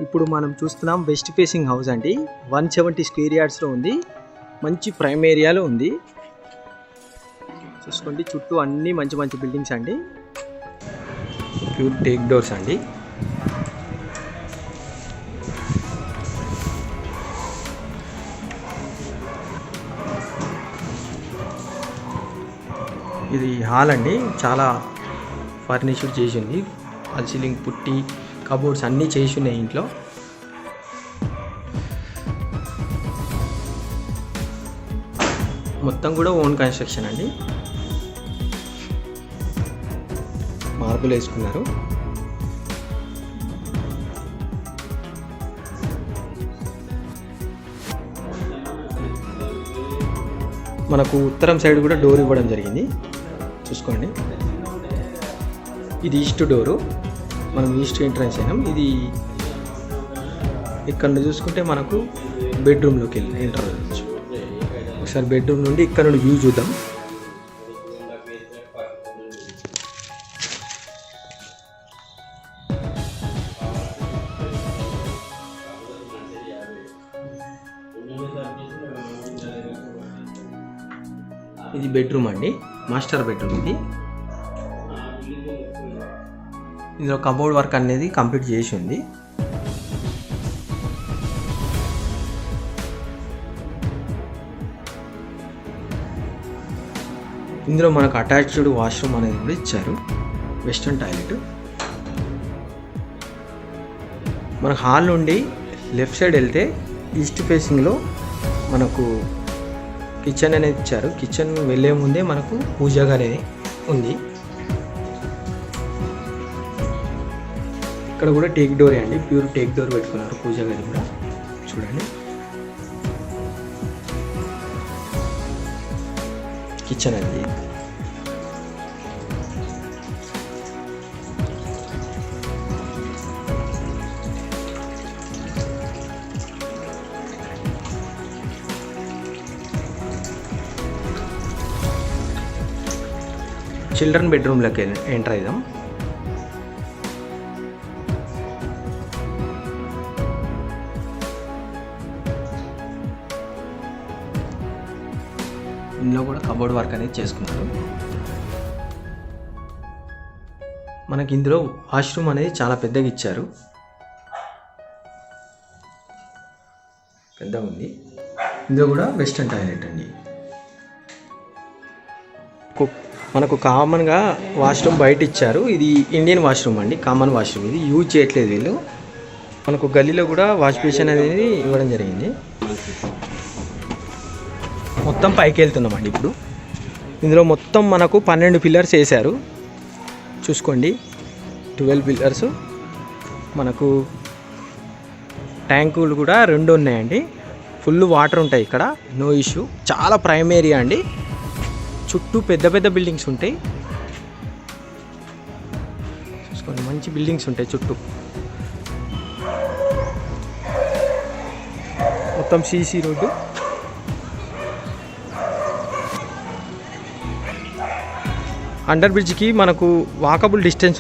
ఇప్పుడు మనం చూస్తున్నాం వెస్ట్ ఫేసింగ్ హౌస్ అండి. 170 స్క్వేర్ యార్డ్స్లో ఉంది. మంచి ప్రైమ్ ఏరియాలో ఉంది. చూసుకోండి, చుట్టూ అన్నీ మంచి మంచి బిల్డింగ్స్ అండి. ప్యూర్ టేక్ డోర్స్ అండి. ఇది హాల్ అండి. చాలా ఫర్నిచర్ చేసి ఉంది. ఫాల్ సీలింగ్, పుట్టి, కబోర్డ్స్ అన్నీ చేసి ఉన్నాయి ఇంట్లో. మొత్తం కూడా ఓన్ కన్స్ట్రక్షన్ అండి. మార్బుల్ వేసుకున్నారు. మనకు ఉత్తరం సైడ్ కూడా డోర్ ఇవ్వడం జరిగింది. చూసుకోండి, ఇది ఈస్ట్ డోరు. మనం ఈస్ట్ ఎంట్రన్స్ అయినాం. ఇది ఇక్కడ నుండి చూసుకుంటే మనకు బెడ్రూమ్లోకి వెళ్ళి ఎంటర్ అవ్వచ్చు. ఒకసారి బెడ్రూమ్ నుండి ఇక్కడ నుండి వ్యూ చూద్దాం. ఇది బెడ్రూమ్ అండి, మాస్టర్ బెడ్రూమ్. ఇది ఇందులో కబోర్డ్ వర్క్ అనేది కంప్లీట్ చేసి ఉంది. ఇందులో మనకు అటాచ్డ్ వాష్రూమ్ అనేది కూడా ఇచ్చారు. Western toilet. మన హాల్ నుండి లెఫ్ట్ సైడ్ వెళ్తే ఈస్ట్ ఫేసింగ్లో మనకు కిచెన్ అనేది ఇచ్చారు. కిచెన్ వెళ్ళే ముందే మనకు పూజగా అనేది ఉంది. ఇక్కడ కూడా టేక్ డోరే అండి, ప్యూర్ టేక్ డోర్ పెట్టుకున్నారు. పూజ గది కూడా చూడండి. కిచెన్ అది. చిల్డ్రన్ బెడ్రూమ్లోకి ఎంటర్ అయిదాం. ఇందులో కూడా కబోర్డ్ వర్క్ అనేది చేసుకున్నారు. మనకి ఇందులో వాష్రూమ్ అనేది చాలా పెద్దగా ఇచ్చారు. పెద్దగా ఉంది. ఇందులో కూడా వెస్టర్న్ టాయిలెట్ అండి. మనకు కామన్గా వాష్రూమ్ బయట ఇచ్చారు. ఇది ఇండియన్ వాష్రూమ్ అండి, కామన్ వాష్రూమ్. ఇది యూజ్ చేయట్లేదు వీళ్ళు. మనకు గల్లీలో కూడా వాష్ బేసిన్ అనేది ఇవ్వడం జరిగింది. మొత్తం పైకి వెళ్తున్నామండి ఇప్పుడు. ఇందులో మొత్తం మనకు 12 పిల్లర్స్ వేశారు. చూసుకోండి, 12 పిల్లర్స్. మనకు ట్యాంకులు కూడా 2 ఉన్నాయండి. ఫుల్ వాటర్ ఉంటాయి ఇక్కడ, నో ఇష్యూ. చాలా ప్రైమ్ ఏరియా అండి. చుట్టూ పెద్ద పెద్ద బిల్డింగ్స్ ఉంటాయి. చూసుకోండి, మంచి బిల్డింగ్స్ ఉంటాయి చుట్టూ. మొత్తం సీసీ రోడ్డు. అండర్ బ్రిడ్జ్కి మనకు వాకబుల్ డిస్టెన్స్